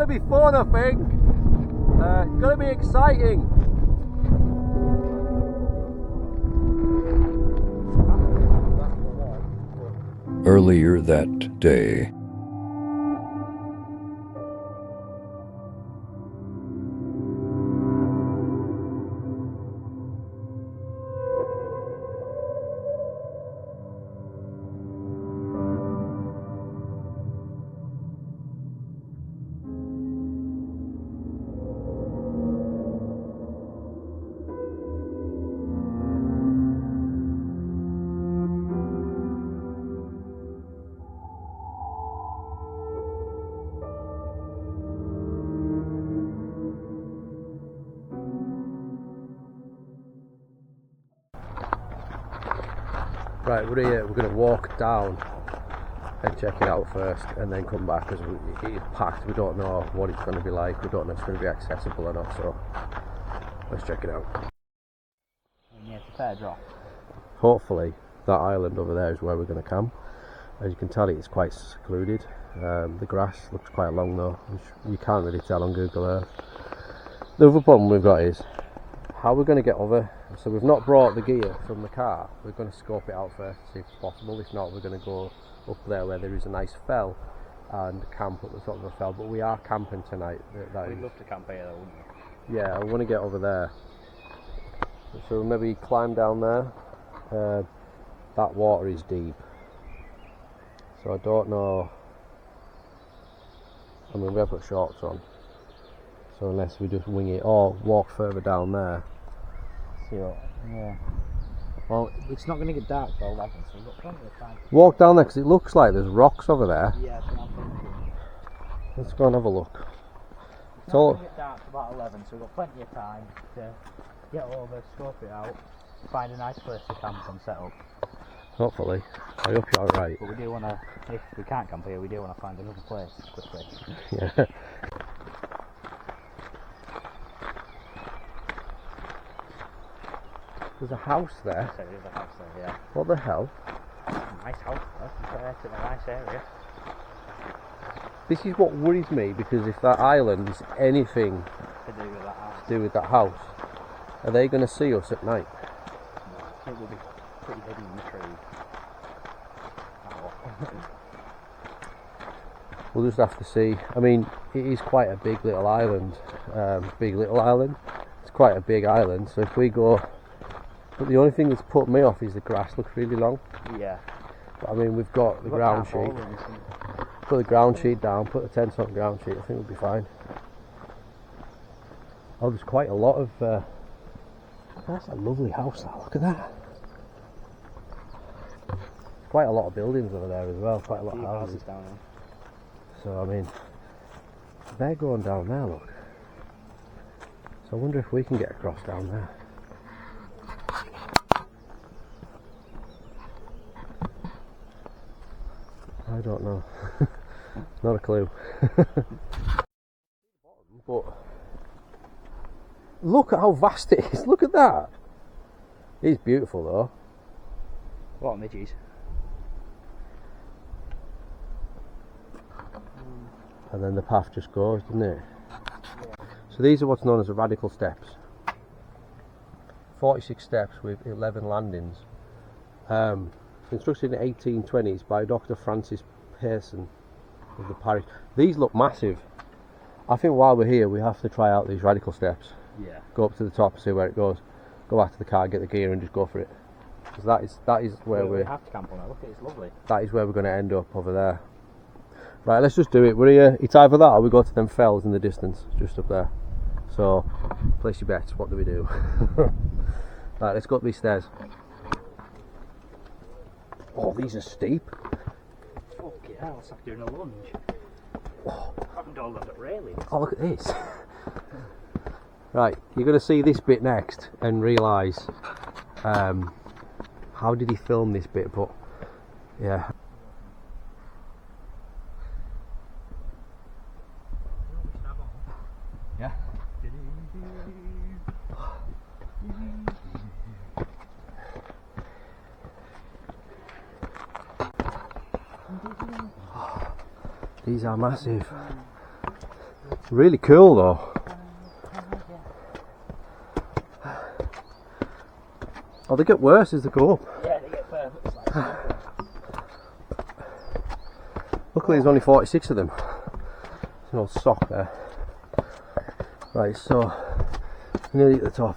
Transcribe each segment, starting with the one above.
to be fun, I think. It's going to be exciting. Earlier that day, Right, we're here, we're going to walk down and check it out first and then come back because it's packed. We don't know what it's going to be like, we don't know if it's going to be accessible or not, so let's check it out. Yeah, it's a fair drop. Hopefully that island over there is where we're going to camp. As you can tell, it's quite secluded. The grass looks quite long though, which you can't really tell on Google Earth. The other problem we've got is how we're going to get over. So we've not brought the gear from the car. We're going to scope it out first, see if it's possible. If not, we're going to go up there where there is a nice fell and camp at the top of the fell. But we are camping tonight. We'd love to camp here though, wouldn't we? Yeah, I want to get over there. So maybe climb down there. That water is deep. So I don't know. I mean, we have got shorts on. So unless we just wing it or walk further down there. Yeah. Well, it's not going to get dark till 11, so we've got plenty of time. Walk down there because it looks like there's rocks over there. Yeah, that's what I'm thinking. Let's go and have a look. It's not going to get dark till about 11, so we've got plenty of time to get over, scope it out, find a nice place to camp and set up. Hopefully. I hope you're alright. But we do want to, if we can't camp here, we do want to find another place quickly. Yeah. There's a house there. So there's a house there, yeah. What the hell? Nice house there, it's in a nice area. This is what worries me, because if that island is anything To do with that house. to do with that house, are they going to see us at night? No, it will be pretty hidden in the trees. We'll just have to see. I mean, it is quite a big little island. It's quite a big island, so if we go... But the only thing that's put me off is the grass looks really long. Yeah. But I mean, we've got the ground sheet. Put the ground sheet down, put the tent on the ground sheet, I think we'll be fine. Oh, there's quite a lot of... that's a lovely house, that. Look at that. Quite a lot of buildings over there as well, quite a lot of houses. Down there. So, I mean, they're going down there, look. So I wonder if we can get across down there. I don't know. Not a clue. But look at how vast it is. Look at that. It's beautiful though. What midges? And then the path just goes, doesn't it? So these are what's known as the radical steps. 46 steps with 11 landings. Constructed in the 1820s by Dr. Francis Pearson of the parish. These look massive. I think while we're here we have to try out these radical steps. Yeah. Go up to the top and see where it goes. Go back to the car, get the gear and just go for it. Because that is where we have to camp on it. Look, it's lovely. That is where we're going to end up, over there. Right, let's just do it. We're here. It's either that or we go to them fells in the distance, just up there. So, place your bets. What do we do? Right, let's go up these stairs. Oh, these are steep. Fucking hell, it's like doing a lunge. Oh, I haven't done that really. Oh, look at this. Right, you're going to see this bit next and realise how did he film this bit, but yeah. Yeah. These are massive. Really cool though. Oh, they get worse as they go up. Yeah, they get further. It's like Luckily there's only 46 of them. There's an old sock there. Right, so nearly at the top.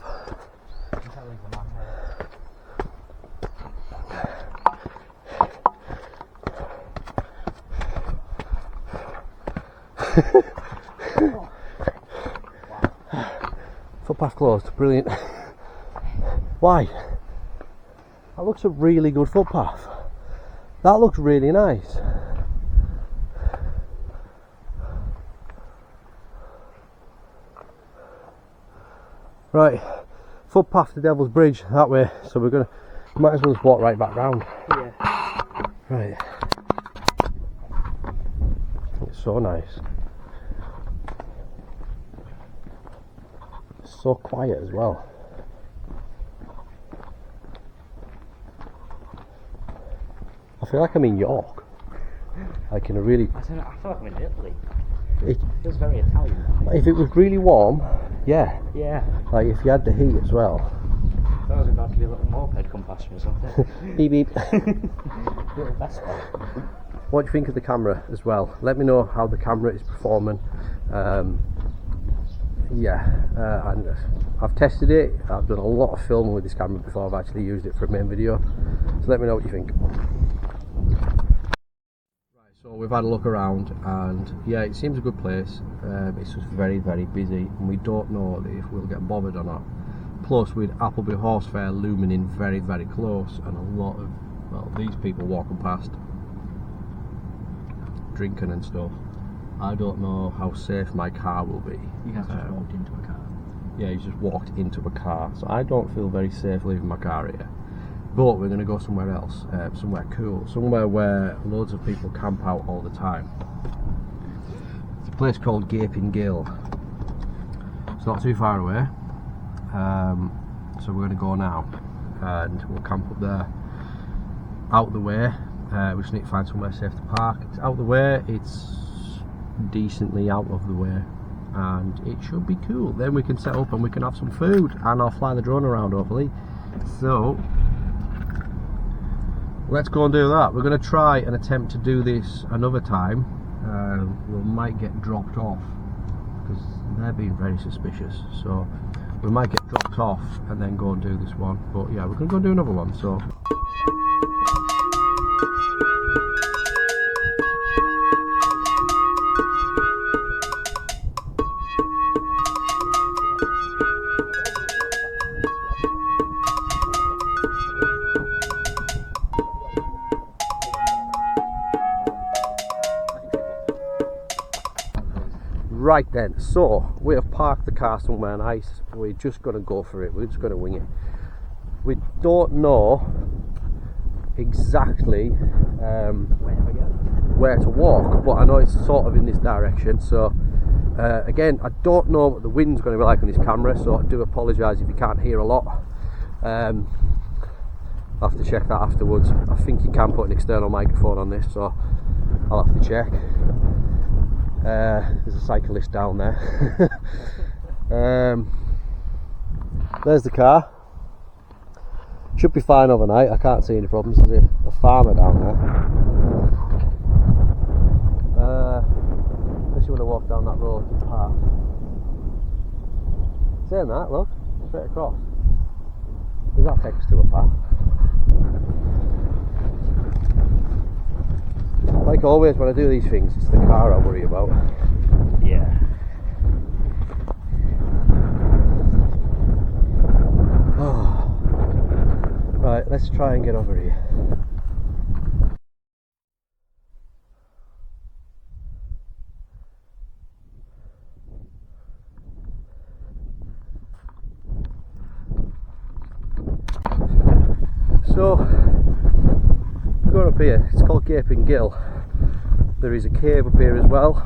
Footpath closed, brilliant. Why? That looks a really good footpath. That looks really nice. Right, footpath to Devil's Bridge that way, so we're gonna might as well just walk right back round. yeah. Right. It's so nice. It's so quiet as well. I feel like I'm in York. Like in a really... I don't know, I feel like I'm in Italy. It feels very Italian. if it was really warm, yeah. Yeah. Like if you had the heat as well. I was about to be a little moped come past me or something. Beep beep. Little Vespa. What do you think of the camera as well? Let me know how the camera is performing. And I've tested it. I've done a lot of filming with this camera before I've actually used it for a main video. So let me know what you think. Right, so we've had a look around and yeah, it seems a good place. It's just very, very busy and we don't know if we'll get bothered or not. Plus with Appleby Horse Fair looming in very, very close and a lot of, well, these people walking past drinking and stuff. I don't know how safe my car will be. You guys just walked into a car. Yeah, he's just walked into a car, so I don't feel very safe leaving my car here. But we're going to go somewhere else, somewhere cool, somewhere where loads of people camp out all the time. It's a place called Gill. It's not too far away, so we're going to go now, and we'll camp up there, out the way. We just need to find somewhere safe to park. It's out the way, it's decently out of the way, and it should be cool. Then we can set up and we can have some food, and I'll fly the drone around hopefully. So let's go and do that. We're going to try and attempt to do this another time. We might get dropped off because they're being very suspicious, so we might get dropped off and then go and do this one. But yeah, we're going to go and do another one. So right then, so we have parked the car somewhere nice. We're just going to go for it. We're just going to wing it. We don't know exactly where to walk, but I know it's sort of in this direction. So again, I don't know what the wind's going to be like on this camera, so I do apologise if you can't hear a lot. I'll have to check that afterwards. I think you can put an external microphone on this, so I'll have to check. There's a cyclist down there. There's the car. Should be fine overnight. I can't see any problems. There's a farmer down there. Unless you want to walk down that road and park. Saying that, look, straight across. Does that take us to a path? Like always when I do these things, it's the car I worry about. Yeah. Oh. Right, let's try and get over here. So, we're going up here. It's called Gaping Gill. There is a cave up here as well,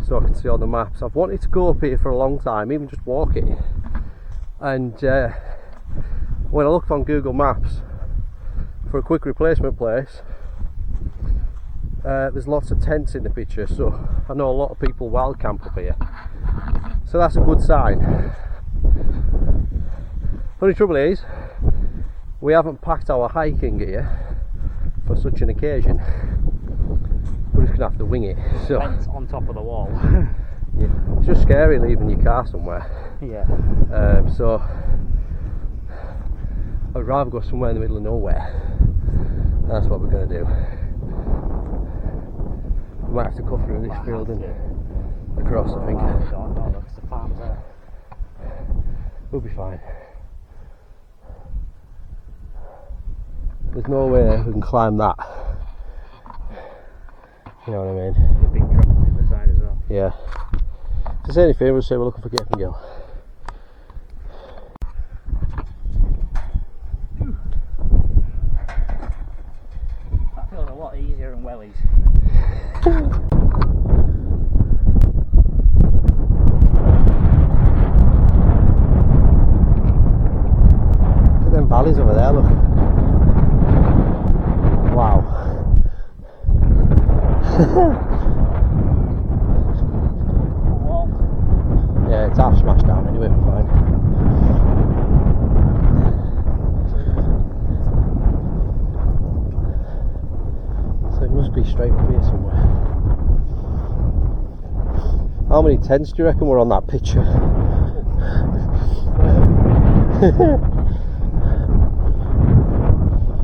so I can see all the maps. I've wanted to go up here for a long time, even just walk it. And when I looked on Google Maps for a quick replacement place, there's lots of tents in the picture, so I know a lot of people wild camp up here, so that's a good sign. Only trouble is, we haven't packed our hiking gear for such an occasion. We're just gonna have to wing it. So Tents on top of the wall. yeah, it's just scary leaving your car somewhere. Yeah. So I'd rather go somewhere in the middle of nowhere. That's what we're gonna do. We might have to cut through this field and across, I think. No, that's the farm's there. We'll be fine. There's no way we can climb that. You know what I mean? The big drop on the other side as well. Yeah. If there's anything, we'll say we're looking for Gill. That feels a lot easier than wellies. Look at them valleys over there, look. Wow. Yeah, it's half smashed down anyway, we're fine. So it must be straight up here somewhere. How many tents do you reckon were on that picture?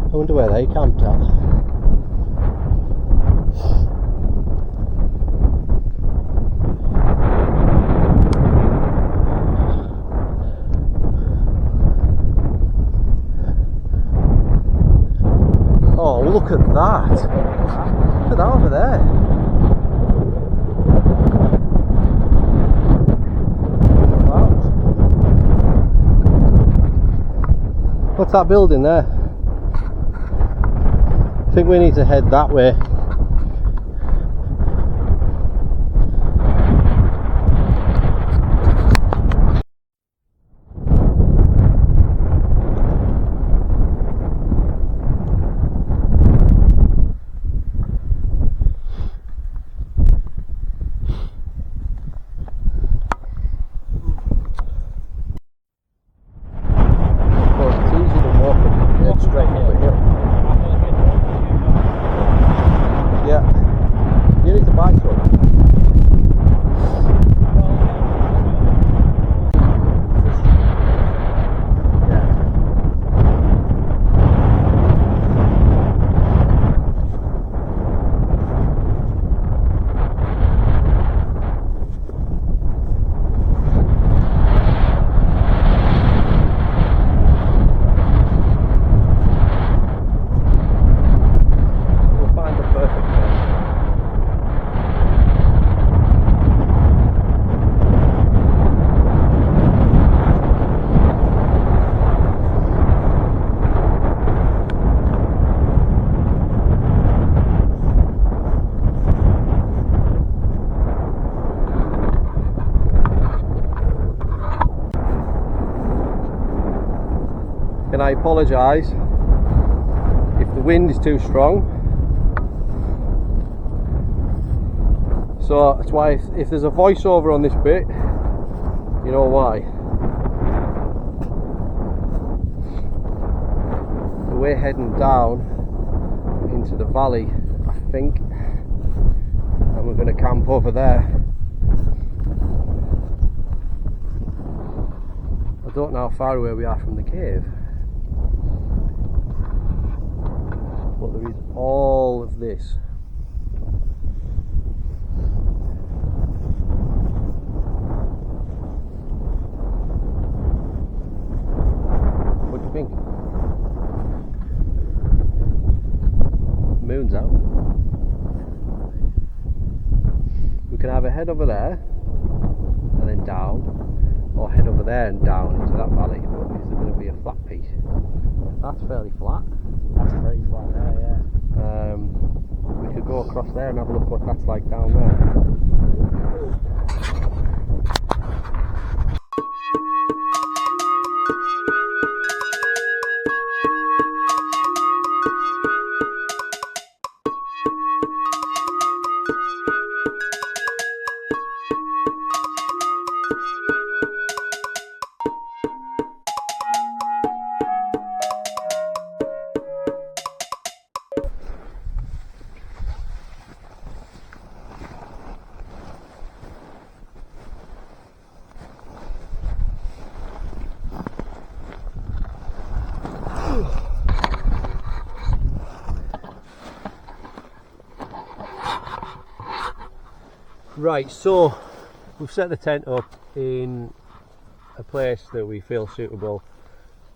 I wonder where they camped at. Oh, look at that! Look at that over there! Wow. What's that building there? I think we need to head that way. And I apologise if the wind is too strong. So that's why if there's a voiceover on this bit, you know why. We're heading down into the valley, I think, and we're going to camp over there. I don't know how far away we are from the cave, but there is all of this. What do you think? The moon's out. We can either head over there and then down, or head over there and down into that valley. But is there going to be a flat piece? That's fairly flat. That's pretty flat there, yeah. We could go across there and have a look what that's like down there. Right, so we've set the tent up in a place that we feel suitable.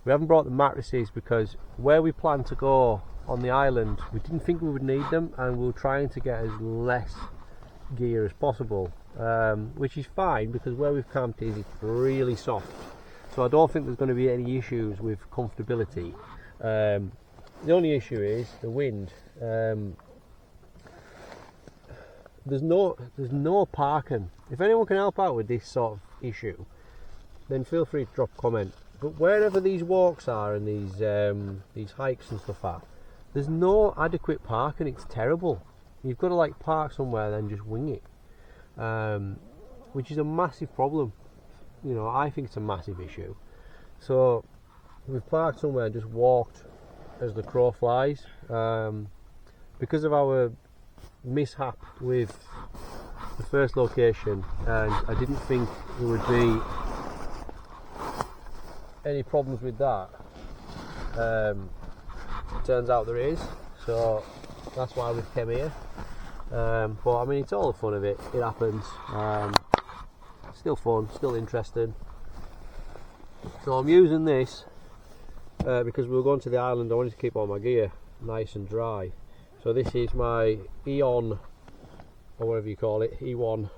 We haven't brought the mattresses because where we plan to go on the island, we didn't think we would need them, and we were trying to get as less gear as possible, which is fine because where we've camped is it's really soft, so I don't think there's going to be any issues with comfortability. The only issue is the wind. There's no parking. If anyone can help out with this sort of issue, then feel free to drop a comment. But wherever these walks are and these hikes and stuff are, there's no adequate parking. It's terrible. You've got to like park somewhere and then just wing it, which is a massive problem. You know, I think it's a massive issue. So we've parked somewhere and just walked as the crow flies. Because of our mishap with the first location, and I didn't think there would be any problems with that. Turns out there is, so that's why we've come here. But I mean, it's all the fun of it. It happens. Still fun, still interesting. So I'm using this because we were going to the island. I wanted to keep all my gear nice and dry. So this is my Eon, or whatever you call it, Eon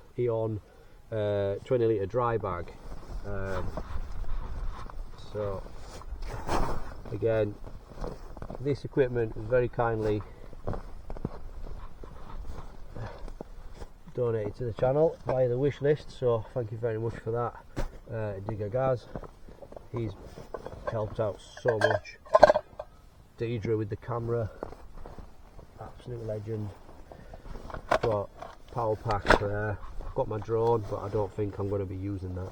20 litre dry bag. So again, this equipment was very kindly donated to the channel via the wish list, so thank you very much for that, Digger Gaz. He's helped out so much. Deidre with the camera, absolute legend. Got power pack there. I've got my drone, but I don't think I'm going to be using that.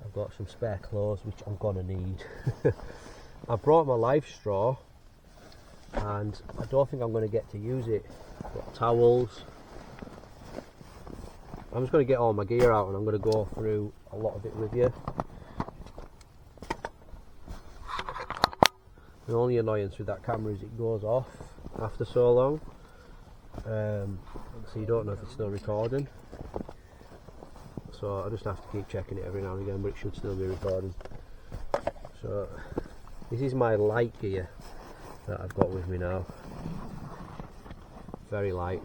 I've got some spare clothes which I'm going to need. I brought my live straw and I don't think I'm going to get to use it. I've got towels. I'm just going to get all my gear out and I'm going to go through a lot of it with you. The only annoyance with that camera is it goes off after so long, so you don't know if it's still recording. So I just have to keep checking it every now and again, but it should still be recording. So this is my light gear that I've got with me now. Very light.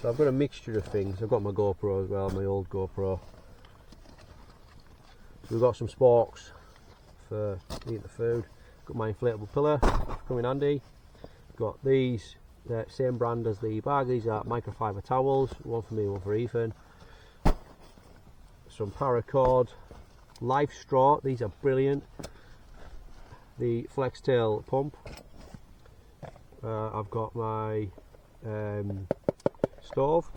So I've got a mixture of things. I've got my GoPro as well, my old GoPro. We've got some sporks for eating the food. Got my inflatable pillar, come in handy. Got these, same brand as the bag. These are microfiber towels, one for me, one for Ethan. Some paracord, live straw. These are brilliant. The FlexTail pump. I've got my stove.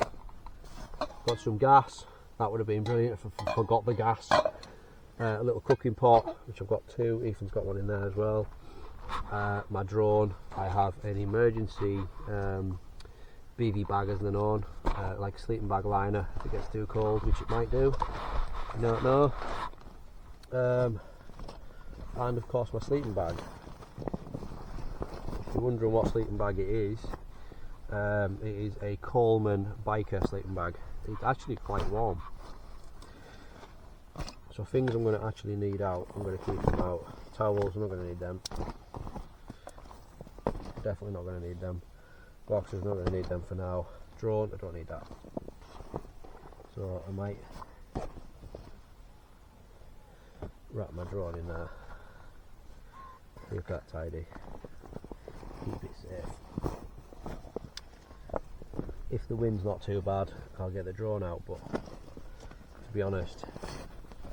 Got some gas. That would have been brilliant if I forgot the gas. A little cooking pot, which I've got two. Ethan's got one in there as well. My drone. I have an emergency BV bag as an on, like a sleeping bag liner if it gets too cold, which it might do. I don't know. And of course my sleeping bag. If you're wondering what sleeping bag it is a Coleman biker sleeping bag. It's actually quite warm. So things I'm going to actually need out, I'm going to keep them out. Towels, I'm not going to need them. Definitely not going to need them. Boxes, not going to need them for now. Drone, I don't need that. So I might wrap my drone in there. Keep that tidy. Keep it safe. If the wind's not too bad, I'll get the drone out, but to be honest,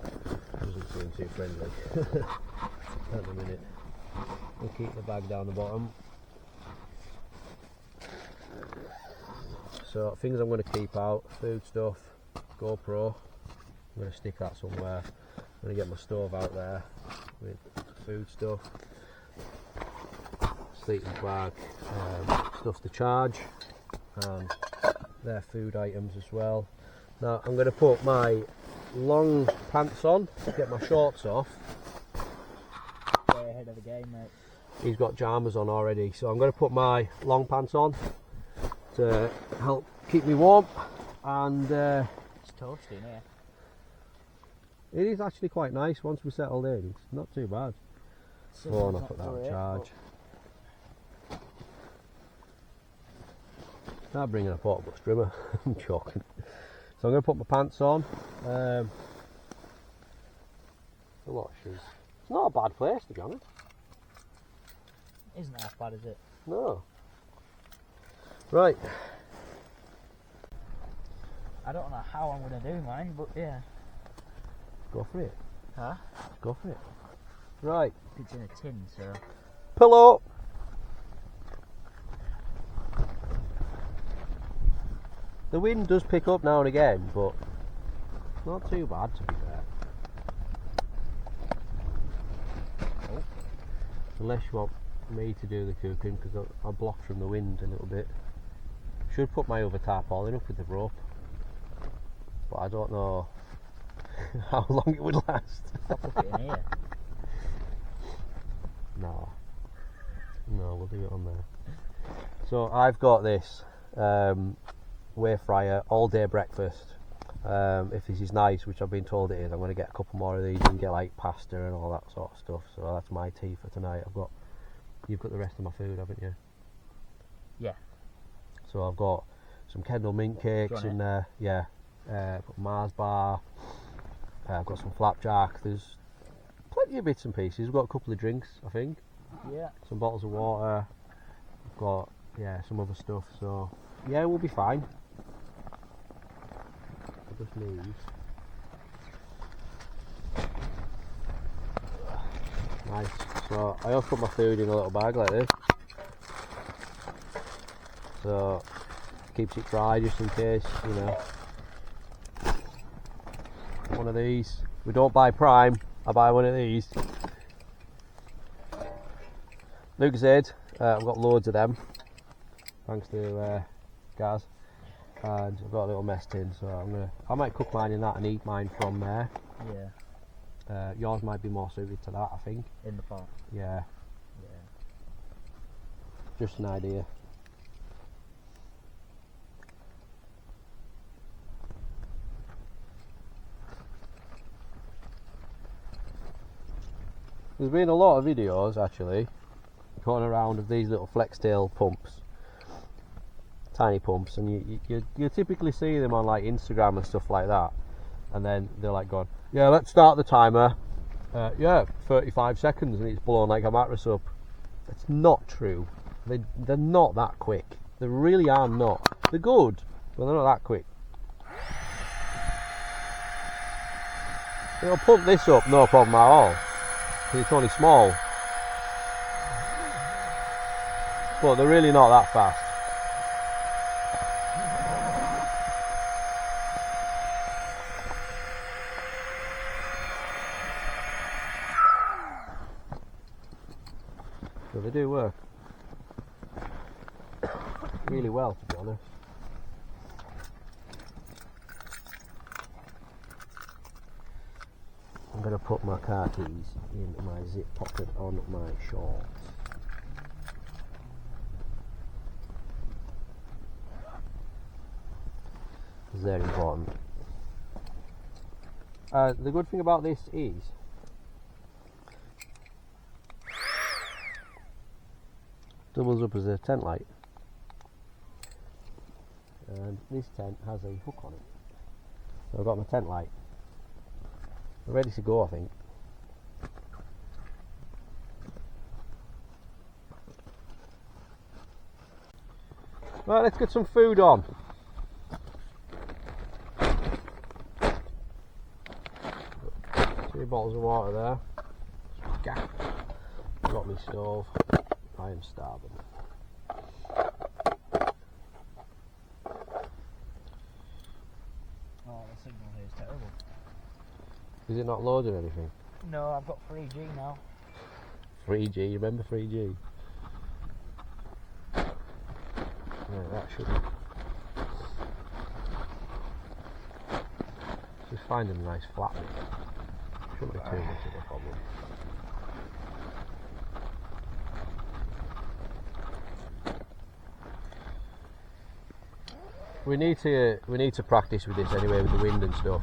it doesn't seem too friendly at the minute. We'll keep the bag down the bottom. So things I'm going to keep out, food stuff, GoPro, I'm going to stick that somewhere. I'm going to get my stove out there with food stuff, sleeping bag, stuff to charge, and their food items as well. Now I'm going to put my long pants on, get my shorts off. Way ahead of the game, mate. He's got jammers on already, so I'm going to put my long pants on to help keep me warm, and It's toasty in here. it is actually quite nice once we settled in. It's not too bad. Oh, and I'll put that on charge. Start bringing a portable strimmer. I'm joking. So I'm going to put my pants on. A lot of shoes. It's not a bad place, to be honest. Isn't that bad, is it? No. Right. I don't know how I'm going to do mine, but yeah. Go for it. Huh? Go for it. Right. It's in a tin, so. Pillow. The wind does pick up now and again, but it's not too bad, to be fair. Oh. Unless you want me to do the cooking, because I'm blocked from the wind a little bit. Should put my other tarpaulin up with the rope, but I don't know how long it would last. I'll put it in here. No, we'll do it on there. So I've got this wave fryer all day breakfast. If this is nice, which I've been told it is, I'm going to get a couple more of these and get like pasta and all that sort of stuff. So that's my tea for tonight. You've got the rest of my food, haven't you? Yeah. So I've got some Kendal mint cakes in there. Yeah. Got Mars bar. I've got some flapjack. There's plenty of bits and pieces. We've got a couple of drinks, I think. Yeah. Some bottles of water. I've got some other stuff. So yeah, we'll be fine. I just need. Nice. So I always put my food in a little bag like this. So keeps it dry just in case, you know. One of these. We don't buy Prime. I buy one of these. Lucozade. I've got loads of them. Thanks to Gaz. And I've got a little mess tin, so I might cook mine in that and eat mine from there. Yeah. Yours might be more suited to that, I think. In the pot. Yeah. Yeah. Just an idea. There's been a lot of videos actually going around of these little FlexTail pumps, tiny pumps, and you typically see them on like Instagram and stuff like that, and then they're like going, yeah, let's start the timer, 35 seconds, and it's blown like a mattress up. That's not true. They're not that quick. They really are not. They're good, but they're not that quick. It'll pump this up, no problem at all. It's only small, but they're really not that fast. So they do work really well, to be honest. I'm going to put my car keys in my zip pocket on my shorts. Because they're important. The good thing about this is doubles up as a tent light. And this tent has a hook on it. So I've got my tent light. We're ready to go, I think. Right, let's get some food on. 2 bottles of water there. Got my stove. I am starving. Oh, the signal here is terrible. Is it not loading anything? No, I've got 3G now. 3G, you remember 3G? Yeah, that shouldn't. Just finding a nice flat bit. Shouldn't be too much of a problem. We need to practice with this anyway, with the wind and stuff.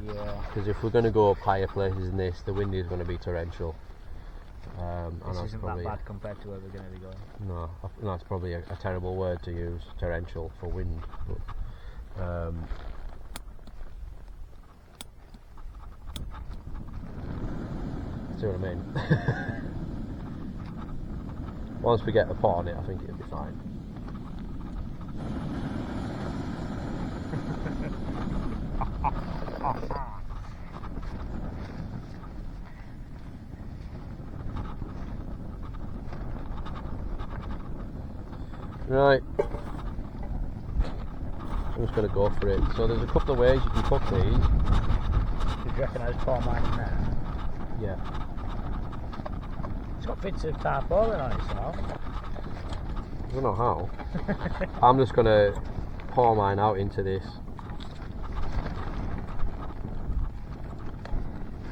Yeah. Because if we're going to go up higher places than this, the wind is going to be torrential. This isn't that bad compared to where we're going to be going. No, that's probably a terrible word to use, torrential, for wind. But, see what I mean? Once we get the pot on it, I think it'll be fine. Right, I'm just going to go for it. So there's a couple of ways you can cook these. Do you reckon I'd pour mine in there? Yeah. It's got bits of tarpaulin on it, so. I don't know how. I'm just going to pour mine out into this.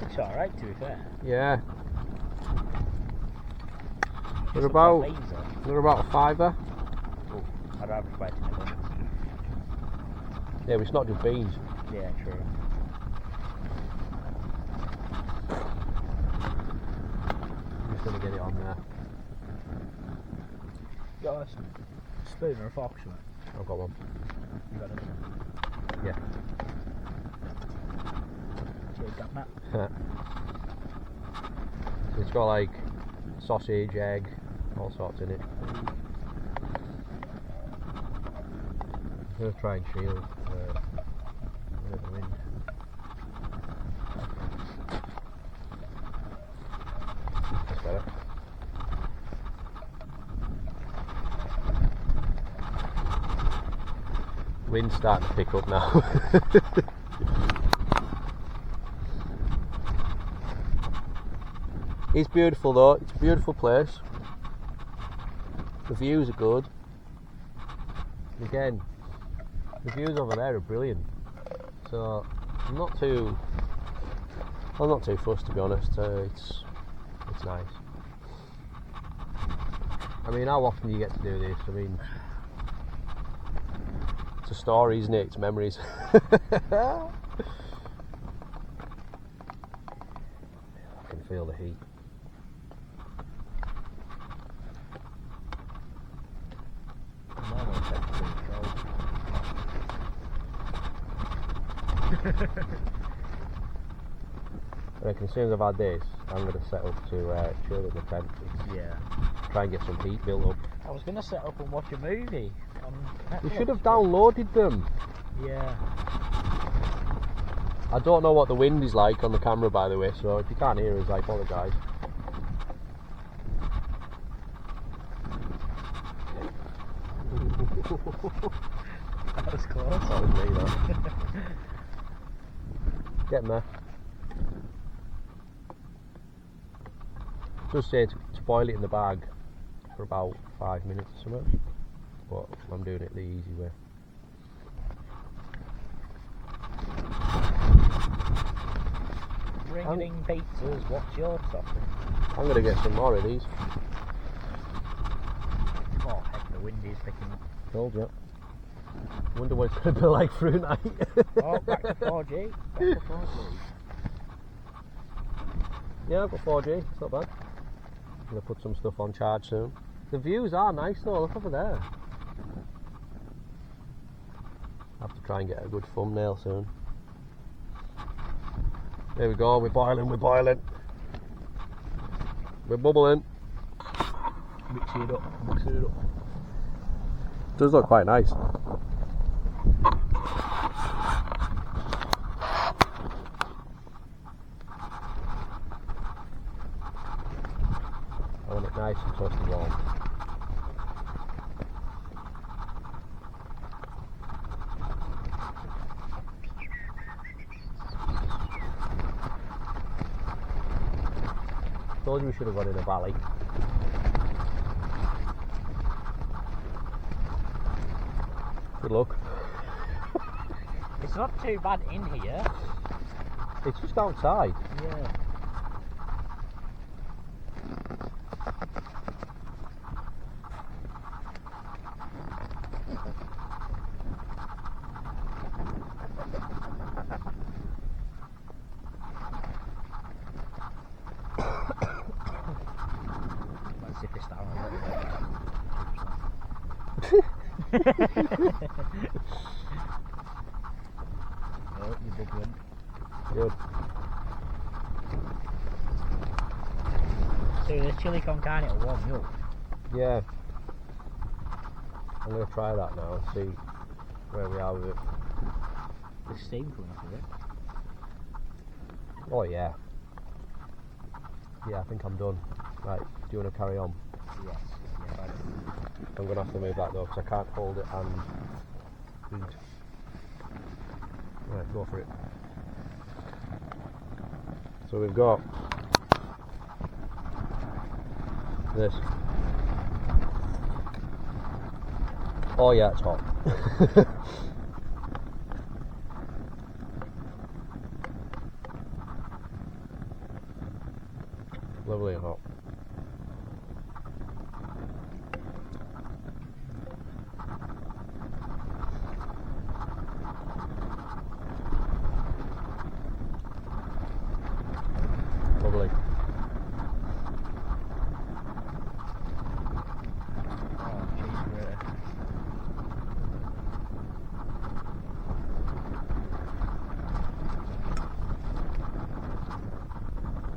It's alright, to be fair. Yeah. They're about a fiver. Oh, I'd rather buy it in advance. Yeah, but it's not just beans. Yeah, true. I'm just going to get it on there. You got a spoon or a fork or something? I've got one. You got it? Yeah. So you got that? So it's got like sausage, egg, all sorts in it. I'm going to try and shield the wind. That's better. Wind's starting to pick up now. It's beautiful though, it's a beautiful place. The views are good. Again, the views over there are brilliant. So I'm not too fussed, to be honest. It's nice. I mean, how often do you get to do this? I mean, it's a story, isn't it? It's memories. I can feel the heat. I reckon as soon as I've had this, I'm going to set up to chill in the tent. Yeah. Try and get some heat built up. I was going to set up and watch a movie on Netflix. You should have downloaded them. Yeah. I don't know what the wind is like on the camera, by the way, so if you can't hear us, I apologise. That was close. That was me, though. Getting there. Just say to boil it in the bag for about 5 minutes or something, but I'm doing it the easy way. Ring pizzas, what's your topping? I'm going to get some more of these. Oh heck, the wind is picking up. Told you. Wonder what it's going to be like through night. Oh, back to 4G. Back to 4G. Yeah, I've got 4G, it's not bad. I'm going to put some stuff on charge soon. The views are nice though, look over there. I'll have to try and get a good thumbnail soon. There we go, we're boiling. We're bubbling. Mixing it up. Does look quite nice. I want it nice and toasty warm. Told you we should have gone in a valley. Good luck. It's not too bad in here. It's just outside. Yeah. Oh, you big one. Good. So the chili con carne will warm you up. Yeah. I'm going to try that now and see where we are with it. There's steam coming off of it. Oh yeah. Yeah, I think I'm done. Right, do you want to carry on? Yes. Yes, I do. I'm going to have to move that though because I can't hold it and read. Right, go for it. So we've got this. Oh yeah, it's hot. Lovely and hot. Lovely. Oh, cheese grater.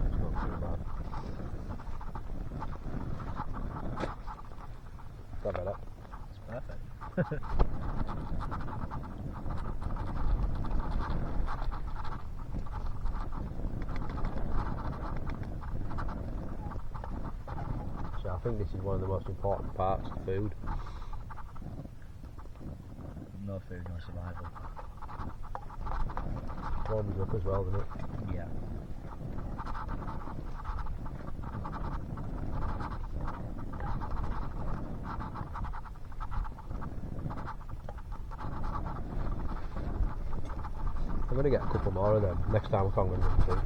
It's not too bad. Is that better? It's perfect. So I think this is one of the most important parts of food. No food, no survival. Warms you up as well, doesn't it? Yeah. I'm going to get a couple more of them next time I come with them too.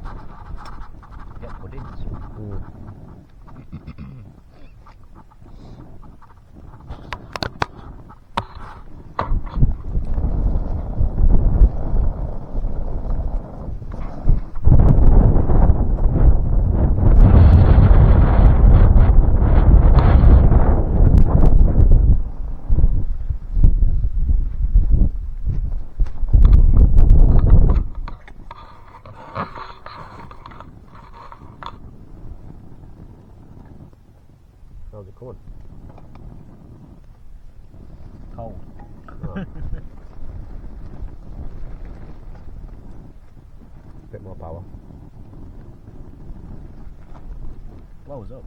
Get puddings. How's it coming? Cold. Oh. Bit more power. Blows up.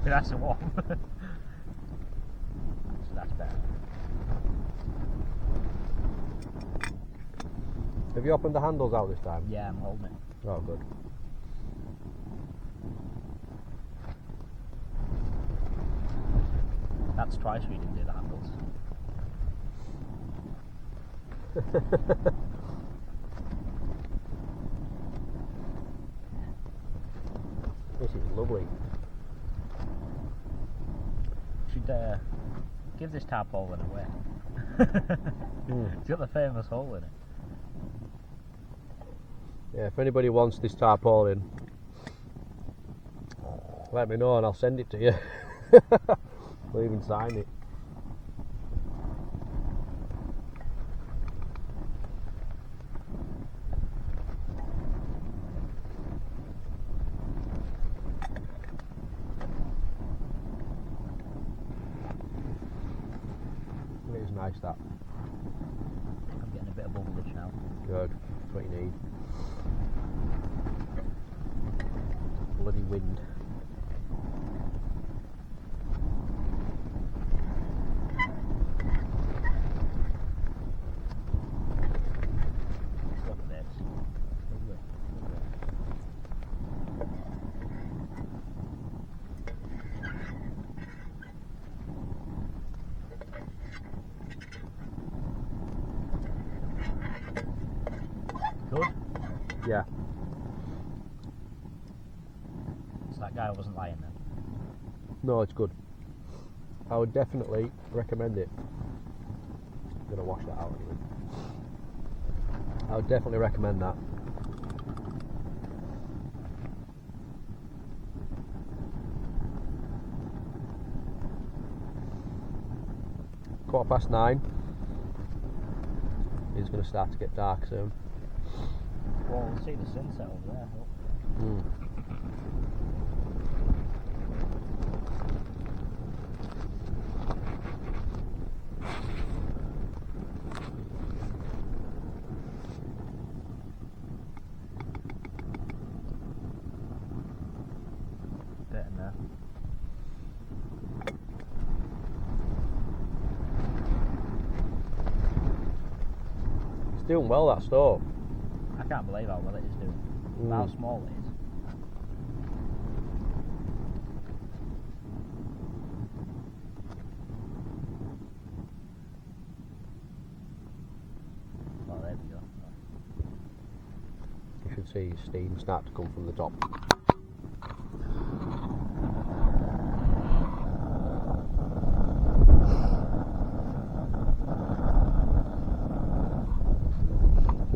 That's a warm. So that's better. Have you opened the handles out this time? Yeah, I'm holding it. Oh, good. That's twice we didn't do the handles. This is lovely. Should give this tarpaulin away. It's got the famous hole in it. Yeah, if anybody wants this tarpaulin, let me know and I'll send it to you. I'll even sign it. It is nice that. I'm getting a bit of bubblage now. Good. That's what you need. Bloody wind. Look at this. Lovely. Good. Yeah. So that guy wasn't lying then. No, it's good. I would definitely recommend it. I'm going to wash that out anyway. I would definitely recommend that. 9:15. It's going to start to get dark soon. Well, we'll see the sunset over there. Mm. Getting there. It's doing well, that stove. I can't believe how well it is doing. Mm. How small it is. Oh, there we go. You should see steam start to come from the top.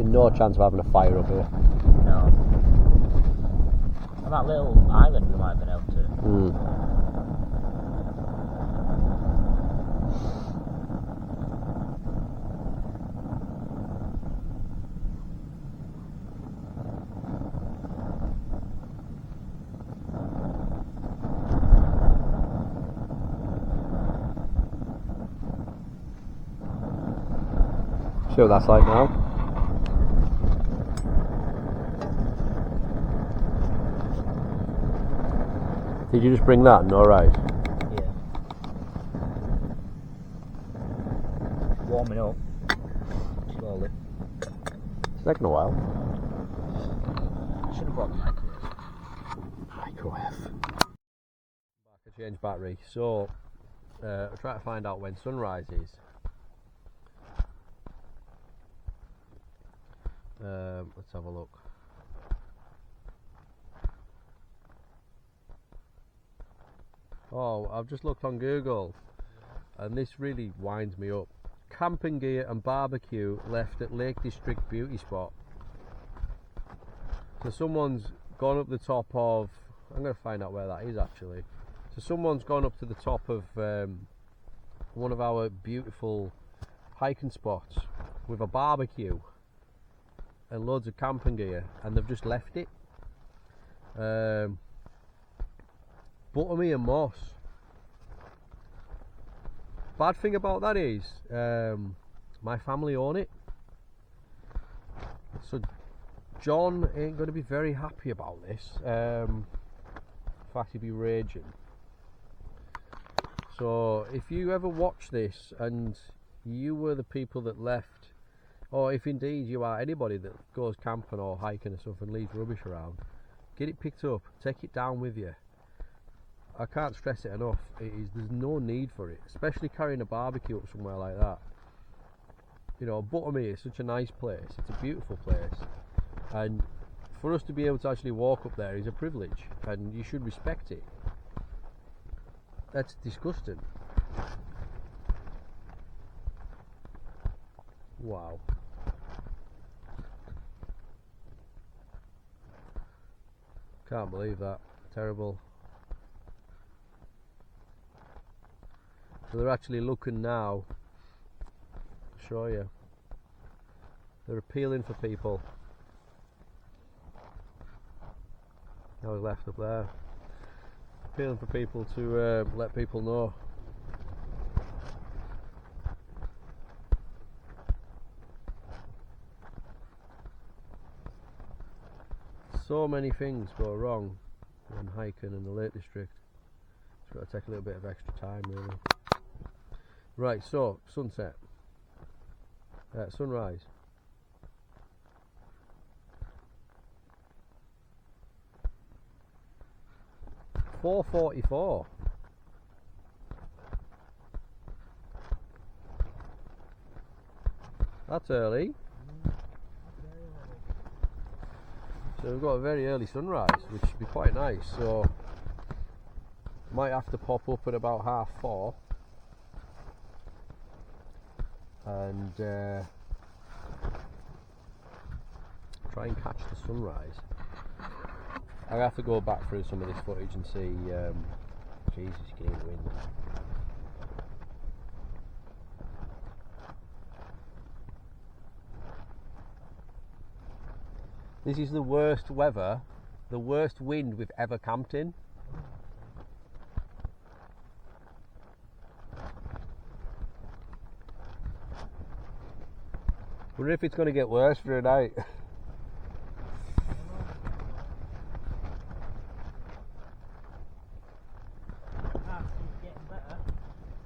No chance of having a fire up here. No. On that little island we might have been able to. See what that's like now. Did you just bring that? No, right. Yeah. Warming up. Slowly. It's taking a while. Should have brought the microwave. Microwave. Back to change battery. So, I'll try to find out when sunrise is. Let's have a look. Oh, I've just looked on Google and this really winds me up. Camping gear and barbecue left at Lake District beauty spot. So someone's gone up the top of, I'm going to find out where that is actually. So someone's gone up to the top of one of our beautiful hiking spots with a barbecue and loads of camping gear, and they've just left it. Buttermere and moss. Bad thing about that is my family own it, so John ain't going to be very happy about this. In fact, he'd be raging. So if you ever watch this and you were the people that left, or if indeed you are anybody that goes camping or hiking or something and leaves rubbish around, get it picked up, take it down with you. I can't stress it enough. There's no need for it, especially carrying a barbecue up somewhere like that. You know, Buttermere is such a nice place. It's a beautiful place, and for us to be able to actually walk up there is a privilege, and you should respect it. That's disgusting. Wow. Can't believe that. Terrible. So they're actually looking now. I'll show you. They're appealing for people. I was left up there. Appealing for people to let people know. So many things go wrong when hiking in the Lake District. It's got to take a little bit of extra time, really. Right, so sunset, sunrise. (4:44). That's early. So we've got a very early sunrise, which should be quite nice. So might have to pop up at about 4:30 and try and catch the sunrise. I'll have to go back through some of this footage and see. Jesus, get in the wind. This is the worst weather, the worst wind we've ever camped in. Wonder if it's going to get worse for a night.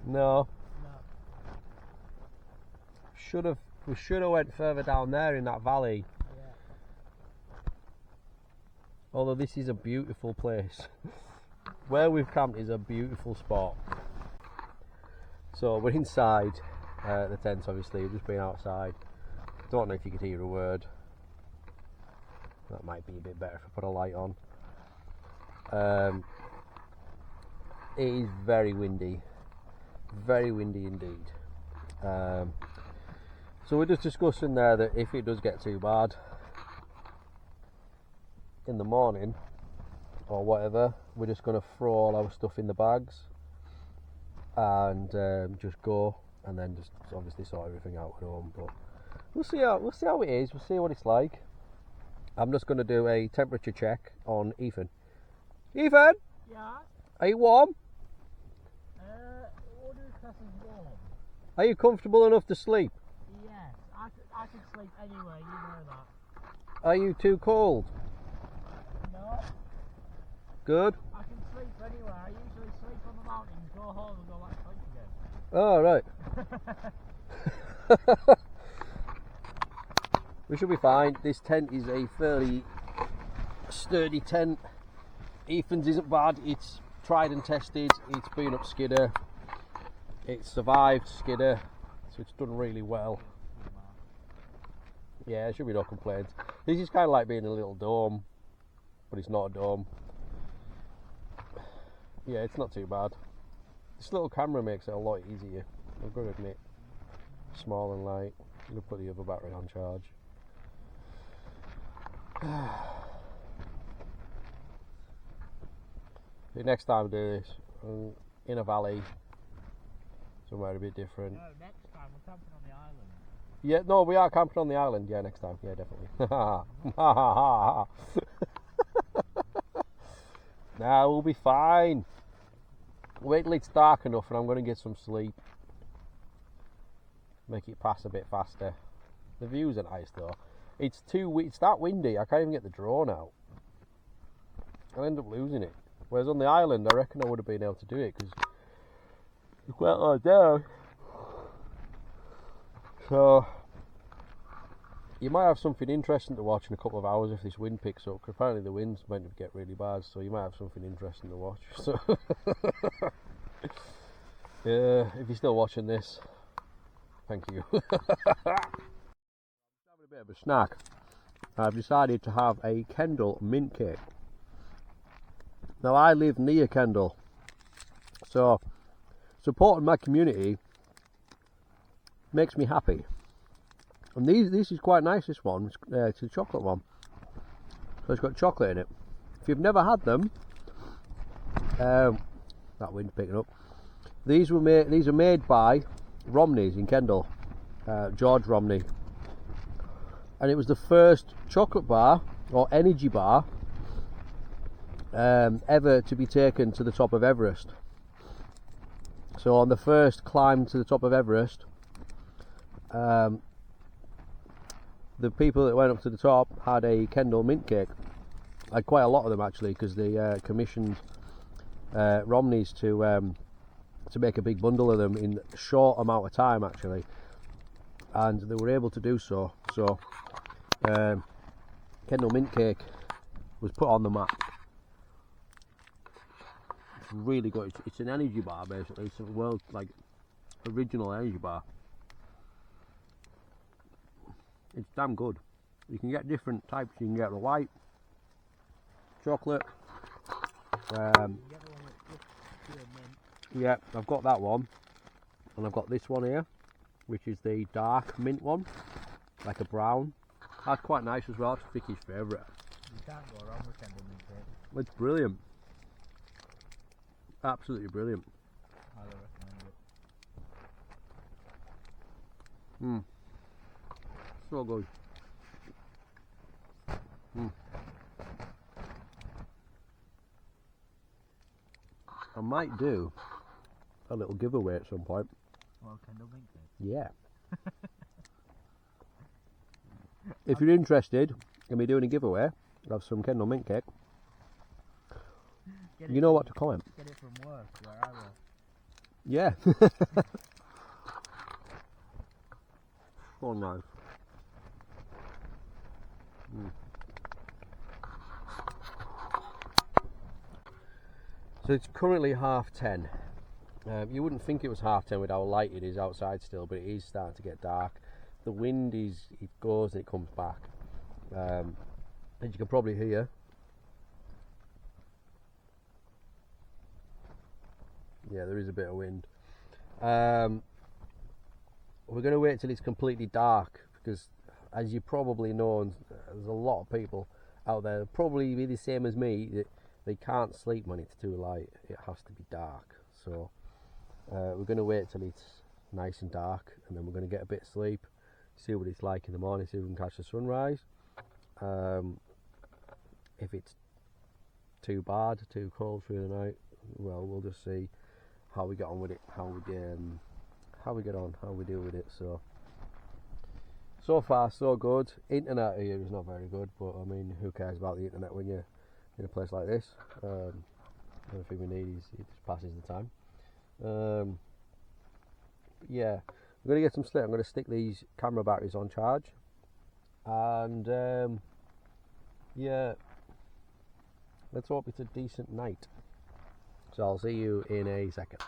No. We should have went further down there in that valley. Yeah. Although this is a beautiful place. Where we've camped is a beautiful spot. So we're inside the tent, obviously. We've just been outside. Don't know if you could hear a word. That might be a bit better if I put a light on. It is very windy indeed. So we're just discussing there that if it does get too bad in the morning or whatever, we're just going to throw all our stuff in the bags and just go, and then just obviously sort everything out at home. But we'll see how it is. We'll see what it's like. I'm just going to do a temperature check on Ethan. Ethan, Yeah. are you warm? What do you class as warm? Are you comfortable enough to sleep? Yes, I can sleep anywhere, you know that. Are you too cold? No, Good. I can sleep anywhere. I usually sleep on the mountains, go home and go back to sleep again. Oh, right. We should be fine. This tent is a fairly sturdy tent. Ethan's isn't bad. It's tried and tested. It's been up skidder. It's survived skidder, so it's done really well. Yeah, there should be no complaints. This is kind of like being a little dome, but it's not a dome. Yeah, it's not too bad. This little camera makes it a lot easier, I've got to admit. Small and light. I'm going to put the other battery on charge. The next time I do this, in a valley, somewhere a bit different. No, next time we're camping on the island. Yeah, no, we are camping on the island. Yeah, next time. Yeah, definitely. Nah, we'll be fine. Wait till it's dark enough and I'm going to get some sleep. Make it pass a bit faster. The views are nice though. It's that windy, I can't even get the drone out. I'll end up losing it. Whereas on the island, I reckon I would have been able to do it because it's quite low down. So you might have something interesting to watch in a couple of hours if this wind picks up. Cause apparently the wind's meant to get really bad, so you might have something interesting to watch. So yeah, if you're still watching this, thank you. Having a bit of a snack. I've decided to have a Kendal mint cake. Now I live near Kendal, so supporting my community makes me happy. And this is quite nice, this one. It's a chocolate one. So it's got chocolate in it. If you've never had them, that wind's picking up. These are made by Romney's in Kendal, George Romney. And it was the first chocolate bar, or energy bar, ever to be taken to the top of Everest. So on the first climb to the top of Everest, the people that went up to the top had a Kendal mint cake. I had quite a lot of them actually, because they commissioned Romney's to make a big bundle of them in a short amount of time actually, and they were able to do so. So Kendal mint cake was put on the map. It's really good. It's an energy bar basically. It's a world original energy bar. It's damn good. You can get different types. You can get the white, chocolate. Yeah, I've got that one, and I've got this one here, which is the dark mint one, like a brown. That's quite nice as well. It's Vicky's favourite. You can't go wrong with Kendal mint cake. It's brilliant. Absolutely brilliant. Highly recommend it. So good. I might do a little giveaway at some point. Well, Kendall Mink did. Yeah. If you're interested in me doing a giveaway of some Kendall Mint cake, you know what to comment. Get it from work, where I work. Yeah. Oh, nice. So it's currently 10:30. You wouldn't think it was 10:30 with how light it is outside still, but it is starting to get dark. The wind it goes and it comes back. As you can probably hear, yeah, there is a bit of wind. We're going to wait till it's completely dark, because as you probably know, and there's a lot of people out there probably be the same as me, that they can't sleep when it's too light. It has to be dark. So we're going to wait till it's nice and dark, and then we're going to get a bit of sleep, see what it's like in the morning, see if we can catch the sunrise. If it's too bad, too cold through the night, well, we'll just see how we get on with it, how we deal with it. So far so good. Internet here is not very good, but I mean, who cares about the internet when you're in a place like this? The only thing we need is it just passes the time. Yeah, I'm going to get some sleep. I'm going to stick these camera batteries on charge, and yeah, let's hope it's a decent night. So I'll see you in a second.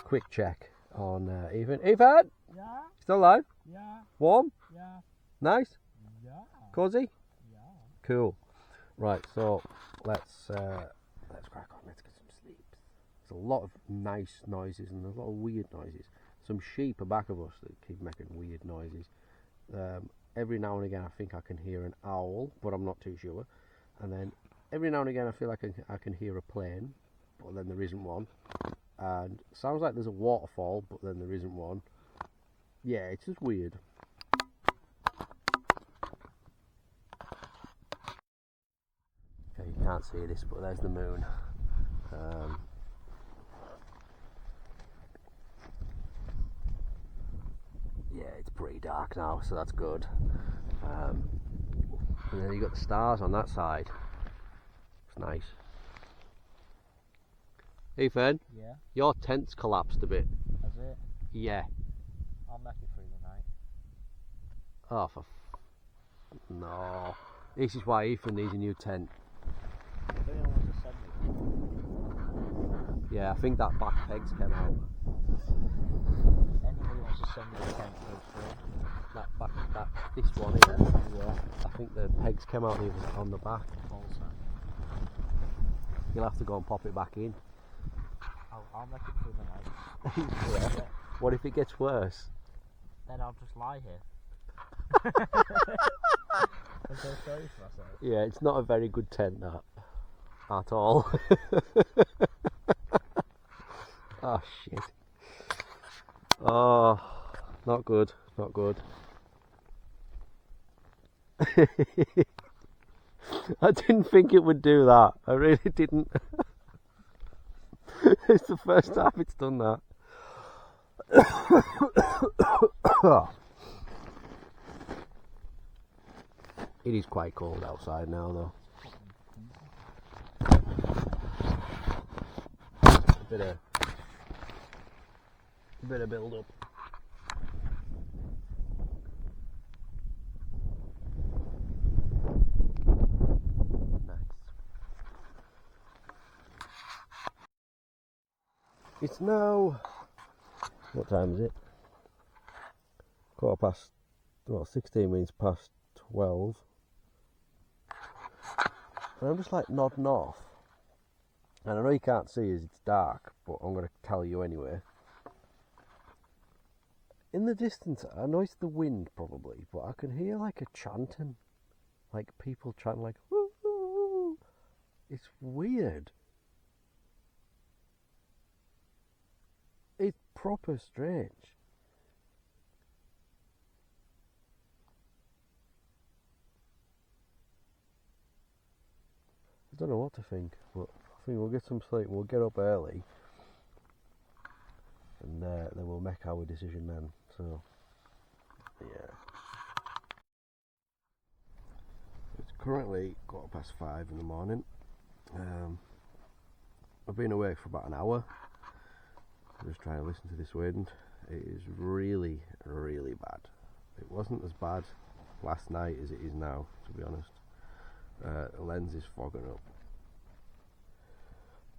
Quick check on Ethan. Ethan! Yeah? Still alive? Yeah. Warm? Yeah. Nice? Yeah. Cozy? Yeah. Cool. Right, so let's crack on. Let's get some sleep. There's a lot of nice noises and there's a lot of weird noises. Some sheep are back of us that keep making weird noises. Every now and again I think I can hear an owl, but I'm not too sure. And then every now and again I feel like I can hear a plane, but then there isn't one. And it sounds like there's a waterfall, but then there isn't one. Yeah, it's just weird. Okay, you can't see this, but there's the moon. Yeah, it's pretty dark now, so that's good. And then you got the stars on that side. It's nice. Ethan, Yeah. your tent's collapsed a bit. Has it? Yeah. I'll make it through the night. Oh, no. This is why Ethan needs a new tent. If anyone wants to send me one. Yeah, I think that back pegs came out. Anybody wants to send me a tent, feel free. This one here. Yeah. I think the pegs came out on the back. Also. You'll have to go and pop it back in. I'll make it through the night. Yeah. What if it gets worse? Then I'll just lie here. I'm so sorry for myself. Yeah, it's not a very good tent, that. At all. Oh, shit. Oh, not good, not good. I didn't think it would do that. I really didn't. It's the first time it's done that. It is quite cold outside now, though. A bit of build up. It's now, what time is it? 16 minutes past 12. And I'm just like nodding off. And I know you can't see as it's dark, but I'm going to tell you anyway. In the distance, I know it's the wind probably, but I can hear like a chanting. Like people chanting like, woo, woo, woo. It's weird. It's proper strange. don't know what to think, but I think we'll get some sleep. We'll get up early, and then we'll make our decision then. So, yeah. It's currently 5:15 in the morning. I've been awake for about an hour. I'm just trying to listen to this wind. It is really, really bad. It wasn't as bad last night as it is now, to be honest. The lens is fogging up.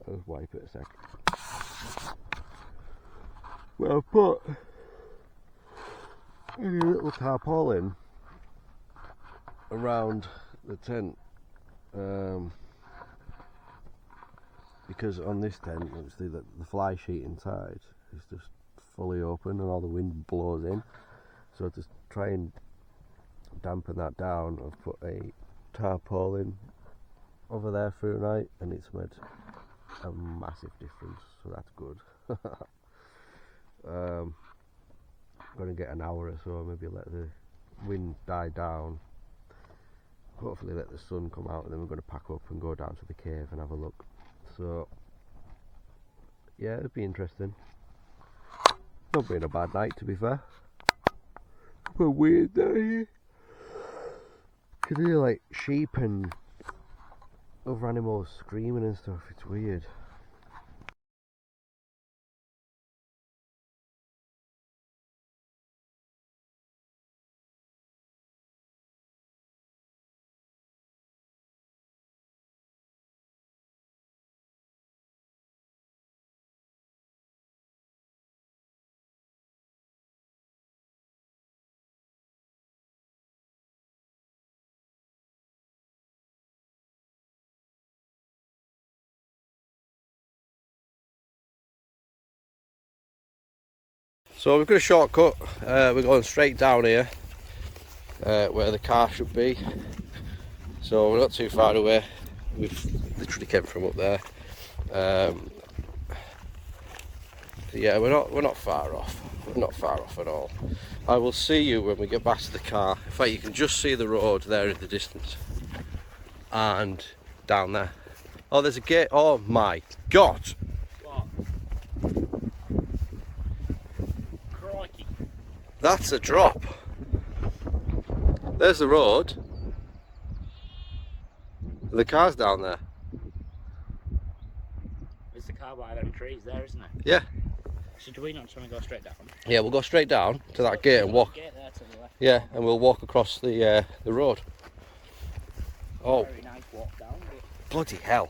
I'll just wipe it a sec. Well, I've put a little tarpaulin around the tent, because on this tent, obviously the fly sheet inside is just fully open and all the wind blows in. So to try and dampen that down, I've put a tarpaulin over there through the night, and it's made a massive difference, so that's good. I'm going to get an hour or so, maybe let the wind die down, hopefully let the sun come out, and then we're going to pack up and go down to the cave and have a look. So yeah, it'll be interesting. Not been a bad night, to be fair. But weird down here. You can hear like sheep and other animals screaming and stuff. It's weird. So we've got a shortcut. We're going straight down here, where the car should be. So we're not too far away. We've literally came from up there. Yeah, we're not far off. We're not far off at all. I will see you when we get back to the car. In fact, you can just see the road there in the distance, and down there. Oh, there's a gate. Oh my God! That's a drop. There's the road. The car's down there. There's the car by them trees there, isn't it? Yeah. So do we not just want to go straight down? Yeah, we'll go straight down to that gate and walk. Gate there to the left. Yeah, and we'll walk across the road. Oh. Very nice walk down. Bloody hell.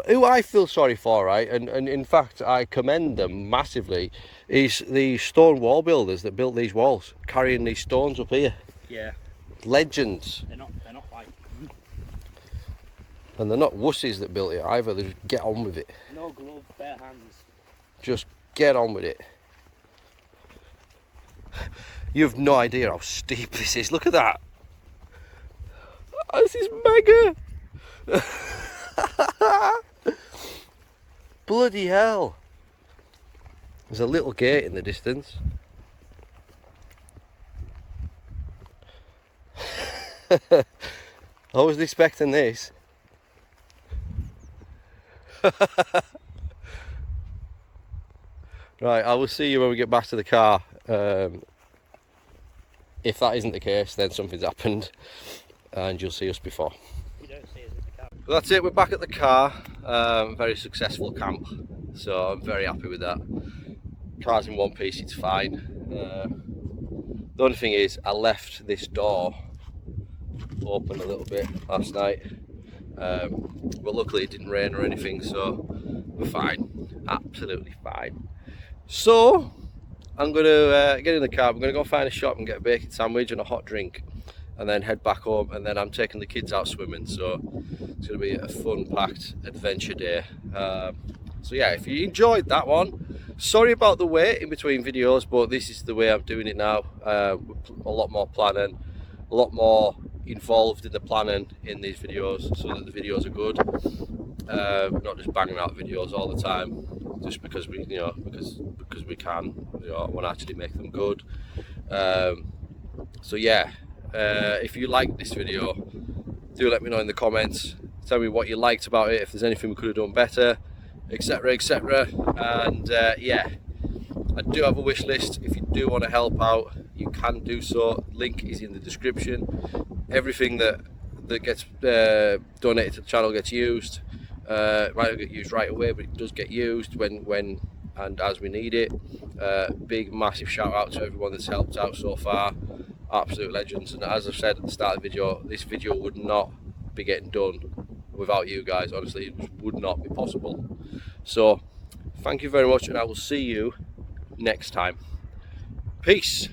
Who I feel sorry for, right, and in fact I commend them massively, is the stone wall builders that built these walls, carrying these stones up here. Yeah. Legends. They're not like... And they're not wussies that built it either, they just get on with it. No gloves, bare hands. Just get on with it. You have no idea how steep this is, look at that. This is mega. Bloody hell. There's a little gate in the distance. I wasn't expecting this. Right, I will see you when we get back to the car. If that isn't the case, then something's happened and you'll see us before. You don't see us in the car. Well, that's it, we're back at the car. Very successful camp, so I'm very happy with that. Car's in one piece, it's fine. The only thing is, I left this door open a little bit last night, but luckily it didn't rain or anything, so we're fine, absolutely fine. So I'm going to get in the car, I'm going to go find a shop and get a bacon sandwich and a hot drink, and then head back home, and then I'm taking the kids out swimming, so it's going to be a fun packed adventure day. So yeah, if you enjoyed that one, sorry about the wait in between videos, but this is the way I'm doing it now. A lot more planning, a lot more involved in the planning in these videos, so that the videos are good. Not just banging out videos all the time just because we, you know, because we can, you know, I want to actually make them good. So yeah, if you like this video, do let me know in the comments. Tell me what you liked about it, if there's anything we could have done better, etc, etc. And yeah, I do have a wish list. If you do want to help out, you can do so. Link is in the description. Everything that gets donated to the channel gets used. It might not get used right away, but it does get used when and as we need it. Big massive shout out to everyone that's helped out so far. Absolute legends. And as I've said at the start of the video, this video would not be getting done without you guys. Honestly, it would not be possible. So thank you very much, and I will see you next time. Peace.